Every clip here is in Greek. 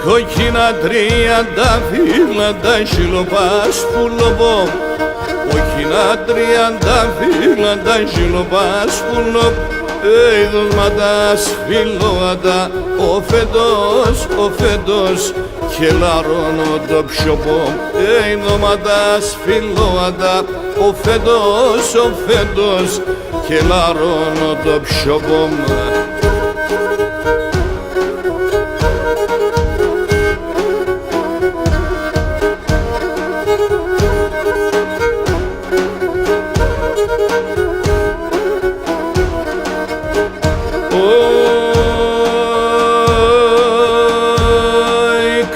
Κόκκινα τριαντάφυλλα τα χιλοπάσπουλο, κόκκινα τριαντάφυλλα τα χιλοπάσπουλο, δοσματάς φιλόατα ο φέτος και λαρώνω το πιοπό, δοσματάς φιλόατα ο φέτος και λαρώνω το πιοπό.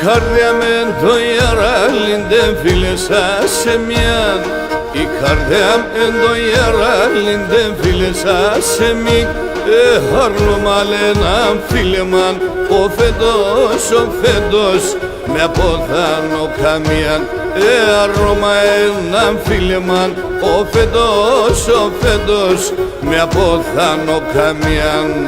Καρδιά με το γεράλιντε φίλε σας σε μιαν, η καρδιά με το γεράλιντε φίλε σας σε μη, χαρλωμαλέναν φίλε μαν, ο φέτος με αποθάνω καμίαν, αρώμα έναν φίλε μαν, ο φέτος με αποθάνω καμίαν.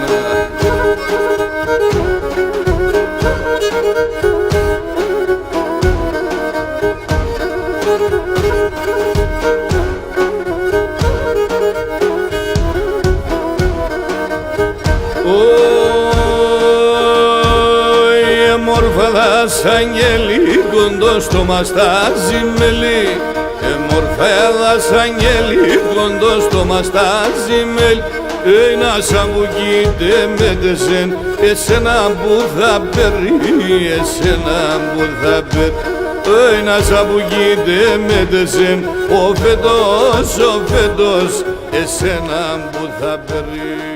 Μορφέδας αγγέλη κοντός το μαστάζι μελί, μορφέδας αγγέλη κοντός το μαστάζι μελί, ένα σαν που κοίται με τεσέν, εσένα που θα παίρνει, εσένα που θα παίρνει, ένα σαν που κοίται με τεσέν, ο φέτος, εσένα που θα παίρνει.